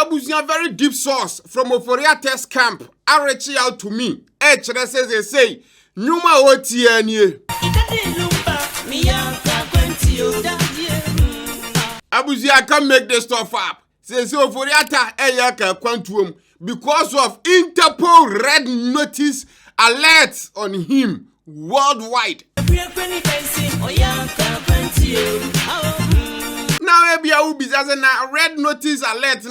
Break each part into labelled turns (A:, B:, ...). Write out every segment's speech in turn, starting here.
A: Abusia very deep source from Ofori Attah's camp. I reach out to me. Chiraa says they say, Numa Otianie. Abusia can make this stuff up. Says Ofori Attah Eyaka Quantum because of Interpol red notice alerts on him worldwide. Now maybe I will be as a red notice alert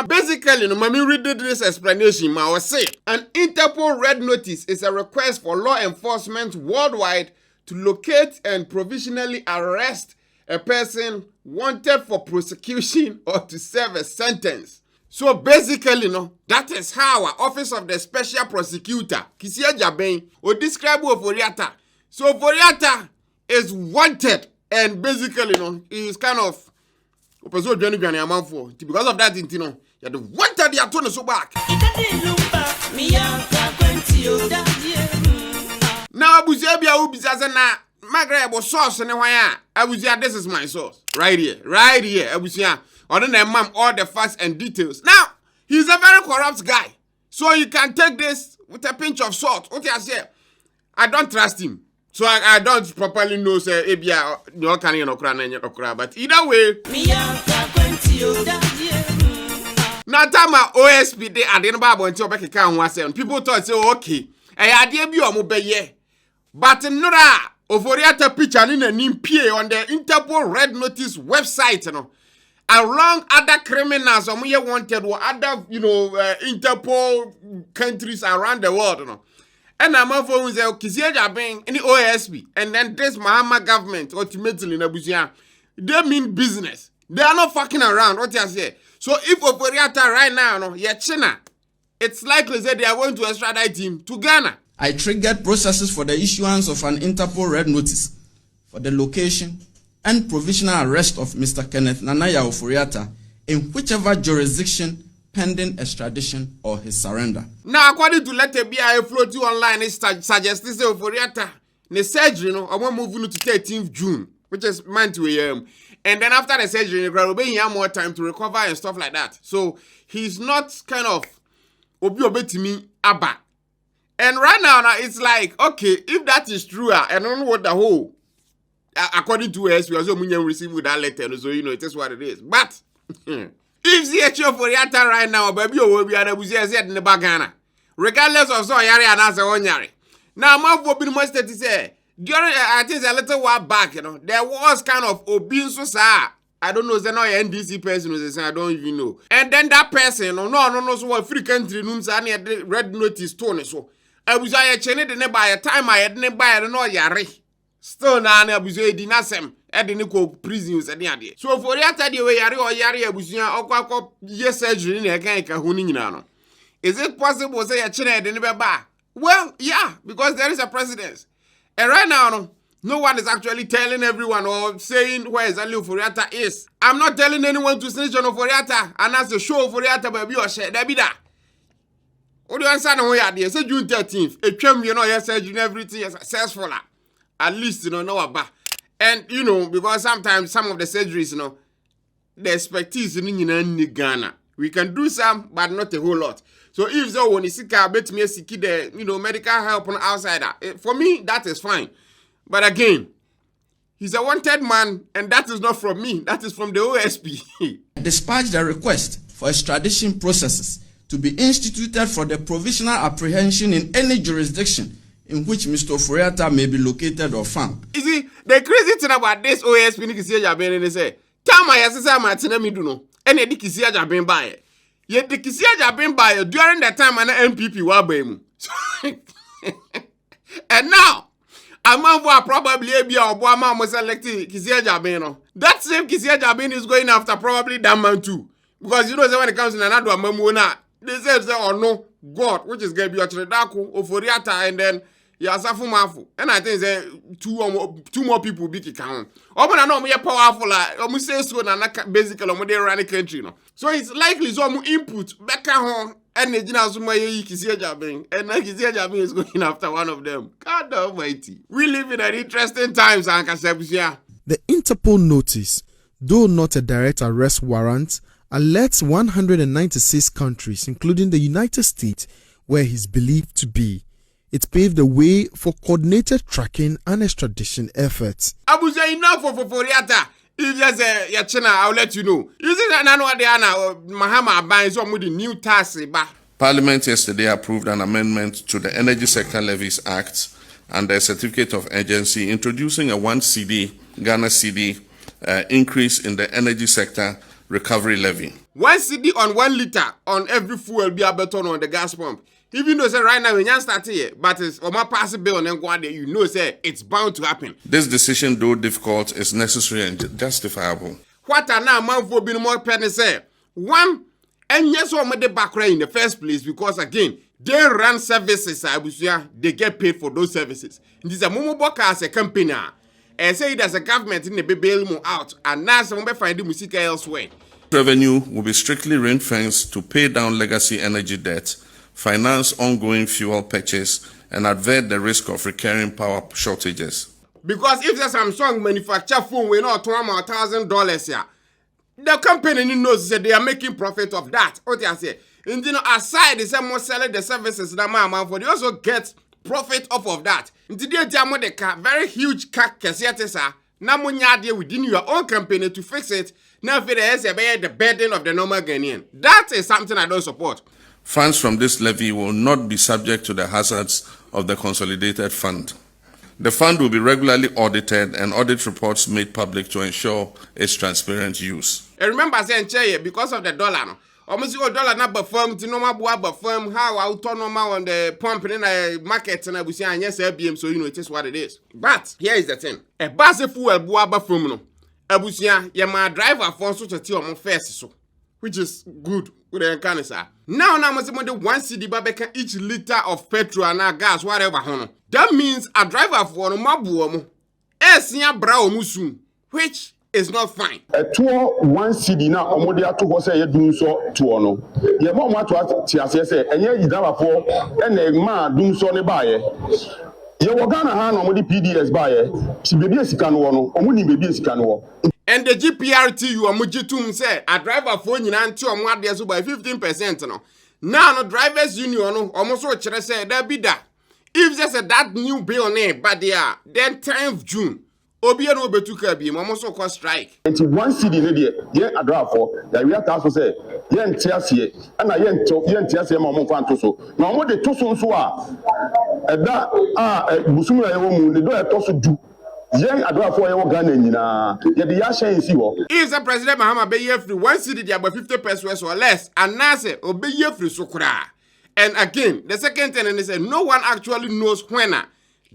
A: basically no mami read this explanation I was say an Interpol red notice is a request for law enforcement worldwide to locate and provisionally arrest a person wanted for prosecution or to serve a sentence. So basically, no, that is how our Office of the Special Prosecutor, Kisia Jabin, will describe Ofori Attah. So Ofori Attah is wanted, and basically, no, he is kind of because of that, you know, you the wanted the attorney so back. Now Abuzia will be as Magraheb was source and Abuzia, this is my source. Right here, Abuzia. Or then mom all the facts and details. Now, he's a very corrupt guy. So you can take this with a pinch of salt. What I say? I don't trust him. So I don't properly know say Abia no can you no cry. But either way. Now time OSP they are the Bible until back can one people thought say okay. I idea be omo but nora Ofori Attah picture in a nimpe on the Interpol red notice website, you know. Along other criminals, wanted or other, Interpol countries around the world, you know. And I'm of who say Kisia Jabin in the OSP, and then this Mahama government ultimately in Abuja, they mean business. They are not fucking around. What you say? So if Ofori Attah right now, no, China, it's likely that they are going to extradite him to Ghana.
B: I triggered processes for the issuance of an Interpol red notice for the location and provisional arrest of Mr. Kenneth Nanaya Ofori Attah in whichever jurisdiction pending extradition or his surrender.
A: Now, according to letter B, I float you online, it suggests this Ofori Attah, the surgery, I want to move to 13th June, which is month to AM. And then after the surgery, he have more time to recover and stuff like that. So he's not kind of obi to me abba. And right now, it's like, okay, if that is true, I don't know what the whole. According to us, we also receive with that letter, so it is what it is. But if the Ofori Attah right now, baby, will be at in the Bagana, regardless of so yari and answer on yari. Now, my for most to say during I think a little while back, there was kind of obese so I don't know, no NDC person I don't even know. And then that person, no, so free country rooms and red notice tone so. I was a chain the by a time I had never buy no yari. Still now, I was a dinasem at the Nico prisons and yadi. So for Attah the way yari or yari abusia or yes surgery in a ganka huninano. Is it possible to say a chain at the never buy? Well, yeah, because there is a precedence. And right now, no one is actually telling everyone or saying where exactly Ofori Attah is. I'm not telling anyone to snitch on Ofori Attah and that's the show Ofori Attah baby or share. There be that. What do you answer no way at the say June 13th? A term, yes, surgery everything is successful. At least, no about. And, because sometimes some of the surgeries, the expertise in Ghana. We can do some, but not a whole lot. So if so, when you seek a bet me seek the, medical help on outsider, for me, that is fine. But again, he's a wanted man, and that is not from me. That is from the OSP.
B: Dispatched a request for extradition processes to be instituted for the provisional apprehension in any jurisdiction in which Mr. Ofori Attah may be located or found.
A: You see, the crazy thing about this OSP, they say, tell my sister, my tenant, do know, and the Kisia Jabin by yet the Kisia Jabin by during that time, an MPP were by him. And now, a man who probably be or Obama was elected Kisia Jabin. That same Kisia Jabin is going after probably that man too. Because when it comes to another Mamuna, they say, oh no, God, which is going to be a Chiraa, Ofori Attah, and then Yasafu Mafu. And I think two more people be count. I know me powerful, like, say so, and basically, they run the country. So it's likely some input back at home, and the general Kisia Jabin, and then Kisia Jabin is going after one of them. God almighty. We live in an interesting times, Uncle Sebusha.
C: The Interpol notice, though not a direct arrest warrant, alerts 196 countries, including the United States, where he's believed to be. It paved the way for coordinated tracking and extradition efforts.
A: Abuja, enough for Ofori Attah. If there's a Yachina, I'll let you know. You see that Mahama buying some with the new tax.
D: Parliament yesterday approved an amendment to the Energy Sector Levies Act and the Certificate of Urgency, introducing a 1 CD, Ghana CD, increase in the energy sector recovery levy.
A: 1 CD on 1 liter on every fuel be a beton on the gas pump. Even though say right now we can't start here, but it's on my pass bill and then go out there, you know say it's bound to happen.
D: This decision, though difficult, is necessary and justifiable.
A: What are now man for being more penny say? One, and yes, one made the background in the first place because again, they run services, they get paid for those services. This is a Momo Boka as a company. And say it as a government in the bail mu out, and now some find the music elsewhere.
D: Revenue will be strictly ring-fenced to pay down legacy energy debt, finance ongoing fuel purchase, and avert the risk of recurring power shortages.
A: Because if the Samsung manufacture phone, we're not $1,000 here. The company knows that they are making profit of that. What I say, and aside the same more selling the services that Mahama for, they also get profit off of that. Today, they car very huge car cassette. Now, within your own company to fix it. Now, if it is the burden of the normal Ghanaian, that is something I don't support.
D: Funds from this levy will not be subject to the hazards of the consolidated fund. The fund will be regularly audited and audit reports made public to ensure its transparent use.
A: And remember saying, because of the dollar, no? Almost your dollar not perform to normal perform how autonomous on the pump in the market and I will say yes, BM, so you know it is what it is. But here is the thing: a bus fuel boaba from no, Abusia, ya my driver for such a tea on first so, which is good with the cancer. Now, must the 1 CD babeka each liter of petrol and gas, whatever hono. That means a driver for no mabuomo, Esia brao musu, which is not fine.
E: A tour 1 CD now, Omodia to was a doom so to ono. Ye mom what say, and ye driver for and a man doom so nearby. Ye were gonna hand on the PDS buyer, she baby as can one, or money baby as can walk.
A: And the GPRTU or Mujitum said a driver phone in anti on what there's by 15%. No. Now, no drivers union almost what Chiraa said that be that. If there's a that new bill name, but they are then 10th June. Obiano betuka bi almost so strike.
E: And 1 CD in the a draft for the real task say, yen tiasie, and I yen tiasie mamma fanto so. Now, what the toson so are that Busuma, the door tosso do. Yen a draft for your gun in the Yasha in Siwo.
A: If the President Mahama be ye free 1 CD about 50 pesos or less, and Nase obey ye free sukra. And again, the second thing and they say no one actually knows when.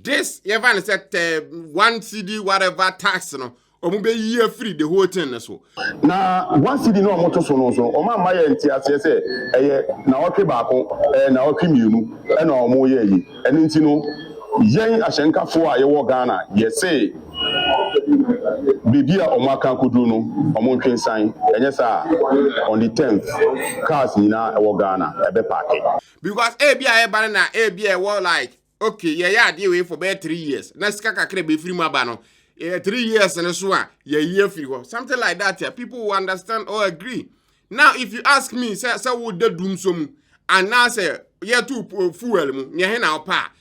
A: This even said 1 CD whatever tax no or be year free the whole thing so.
E: Now 1 CD no motor so no so o ma ma ye ntia say na o twe baako na o twe mienu e na o mo ye yi eni nti no yen ahyenkafo a ye wo Ghana ye say baby a o ma kan kodu no o mo ntwe nsan enye sa on the 10th cars nyina e wo Ghana e be park
A: because ABI e ban na ABI wo like okay, yeah, wait for about 3 years. Next kaka be free mabano. 3 years and so on. Year free. Something like that. Yeah. People will understand or agree. Now, if you ask me, say would they doom some and now say yeah to fuel pa.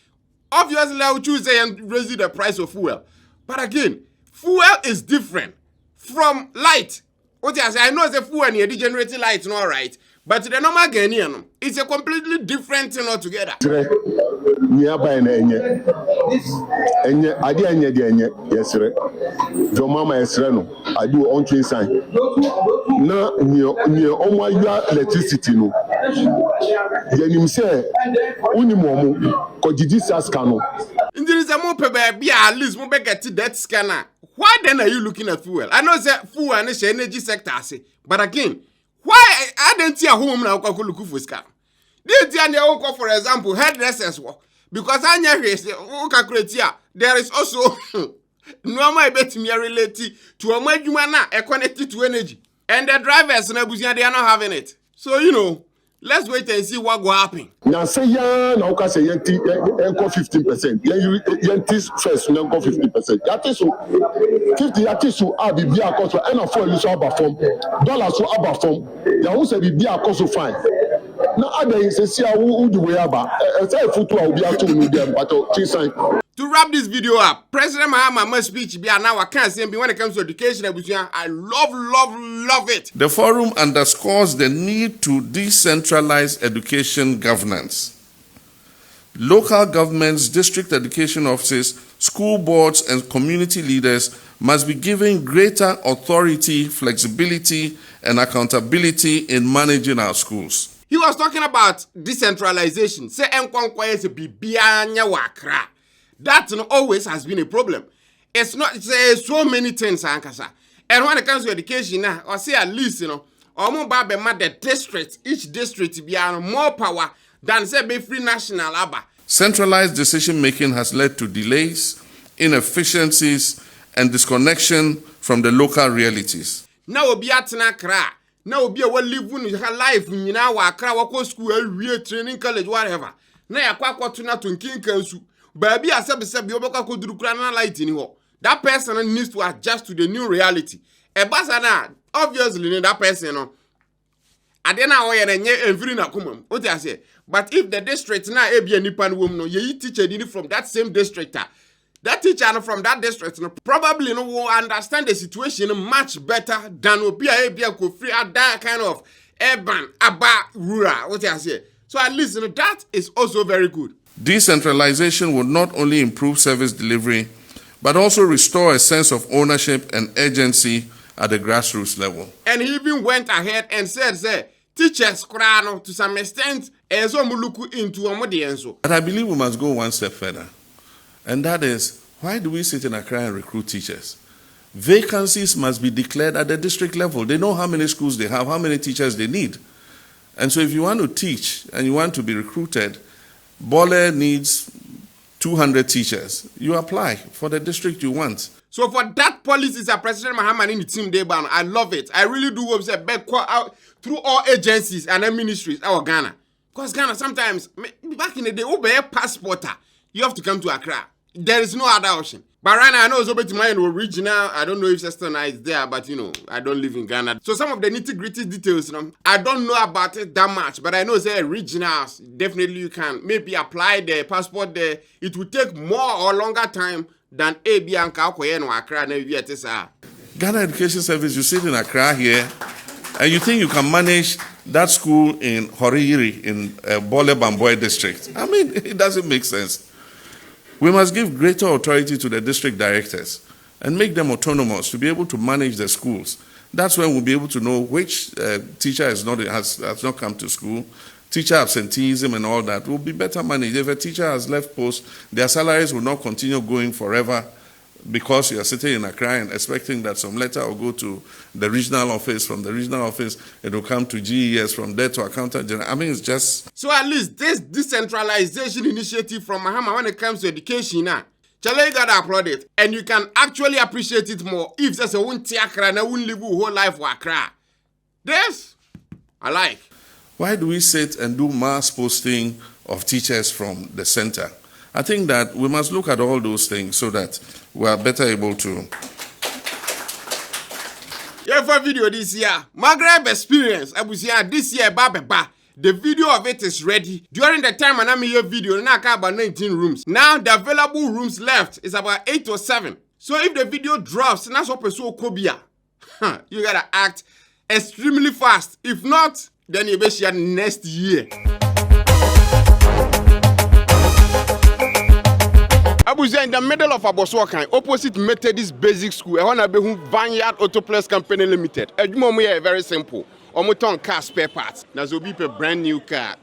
A: Obviously, I would choose and raise the price of fuel. But again, fuel is different from light. What I say, I know the fuel and the generating light, no right. But the normal Ghanaian, it's a completely different thing altogether.
E: Nearby enye ade enye de enye yesre jo mama yesre no ade on twin sign na ni omo ayu electricity no yenim se unimomo ko gigi saska no
A: ndiri se mo pe be at least mo be get that scanner. Why then are you looking at fuel? I know that fuel and the energy sector say, but again, why I didn't see a home now ko look for scanner? Did you for example hairdressers work? Because I never say, there is also normal bet me related to a majumana connected to energy. And the drivers in Abuja, they are not having it. So, you know, Let's wait and see what will happen.
E: Now say ya na uka say yenti enko 15%. Yenti first na enko 50%. Yati so 50 yati so abi bi akoso and of you so aba form. Dollar so aba form. Ya who say bi akoso fine. Now other say see who the way aba. Say futu a obi ato no dem but chisan.
A: To wrap this video up, President Mahama speech be now I can't say when it comes to education. I love it.
D: The forum underscores the need to decentralize education governance. Local governments, district education offices, school boards, and community leaders must be given greater authority, flexibility, and accountability in managing our schools.
A: He was talking about decentralization. Say that always has been a problem. It's not so many things, Ankasa. And when it comes to education now, I say at least, the district, each district be more power than say be free national aba.
D: Centralized decision-making has led to delays, inefficiencies, and disconnection from the local realities.
A: Now be at Nakra. Now be a live life in Akra, wako school, training college, whatever. Now ya kwa tuna tunkin kansu. Baby asabi obeka ko duru kura na light ni ho. That person needs to adjust to the new reality. Ebasa obviously that person no. Ade na wo ye na nye emfiri na komam. O ti ase. But if the district na e bia nipa no wom no, ye teacher ni from that same district. That teacher from that district no probably no will understand the situation much better than obi a bia ko free at that kind of urban aba rural. O ti ase. So at least that is also very good.
D: Decentralization would not only improve service delivery, but also restore a sense of ownership and agency at the grassroots level.
A: And he even went ahead and said, teachers, to some extent,
D: but I believe we must go one step further. And that is, why do we sit in Accra and recruit teachers? Vacancies must be declared at the district level. They know how many schools they have, how many teachers they need. And so if you want to teach and you want to be recruited, Bole needs 200 teachers. You apply for the district you want.
A: So for that policy, President Mahama in the team day ban, I love it. I really do hope that back out through all agencies and ministries our Ghana. Because Ghana sometimes back in the day, obey passporter, you have to come to Accra. There is no other option. But right now, I know it's over to my original. I don't know if Sister is there, but I don't live in Ghana. So some of the nitty-gritty details, I don't know about it that much. But I know say originals, definitely you can maybe apply the passport there. It will take more or longer time than AB and Kaukoye no Accra.
D: Ghana Education Service, you sit in Accra here, and you think you can manage that school in Horiri in Bole Bamboy district. I mean, it doesn't make sense. We must give greater authority to the district directors and make them autonomous to be able to manage the schools. That's when we'll be able to know which teacher has not come to school, teacher absenteeism and all that will be better managed. If a teacher has left post, their salaries will not continue going forever because you are sitting in Accra and expecting that some letter will go to the regional office. From the regional office, it will come to GES, from there to accountant general. I mean, it's just...
A: So at least this decentralization initiative from Mahama when it comes to education now, you gotta applaud it. And you can actually appreciate it more if there's a one Accra and won't live a whole life for Accra. This, I like.
D: Why do we sit and do mass posting of teachers from the center? I think that we must look at all those things so that we are better able to.
A: Yeah, for video this year, Magraheb experience. I was here this year, the video of it is ready. During the time when I made your video, now I got about 19 rooms. Now the available rooms left is about 8 or 7. So if the video drops, that's what person Kobia. You gotta act extremely fast. If not, then you'll be share next year. Abuja in the middle of Aboswakan, opposite Methodist Basic School, I want to be Vineyard Autoplus Company Limited. Very simple. Omoton car spare parts. Now, so be a brand new car.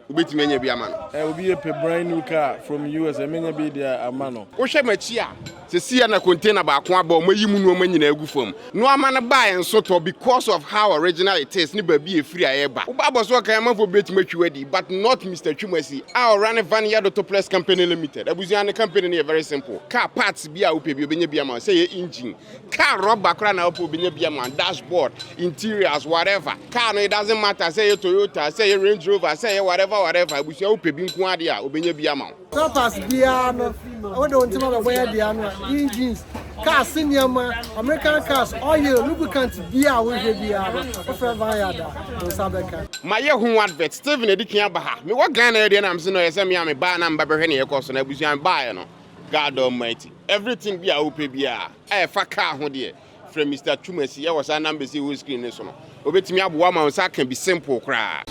A: wobetumi anya bi ama no
F: will be a brand new car from US. I mean, be there a man.
A: wo hwɛ machi a se sia na container ba ko aba o mayi mu no manyina agu fam no ama na buy enso to because of how original it is ni ba bi e free a eba wo ba bo so kan amafo betumi atwadi but not Mr. Chumasi our run Vanilla Prez company limited abuzian company na very simple car parts bi a wo pe bi obenya bi ama say engine car rubber kra na wo pe obenya bi ama dashboard interiors whatever car no it doesn't matter say Toyota say Range Rover say whatever abuzian wo pe bi nko ade a obenya bi ama
G: Pass piano. I don't know where the engines, cars, senior American cars, oil, lubricant, beer, we have beer,
A: my young advert, Stephen Edikia Baha. Me what Ghana and I'm saying, I send me a bar number, Henny, of course, and I was young buyer. God Almighty, everything be a OP beer. I fuck car, dear. From Mr. Chumasi, I was a number, see who's screen this one. Obey me up, woman, so I can be simple cry.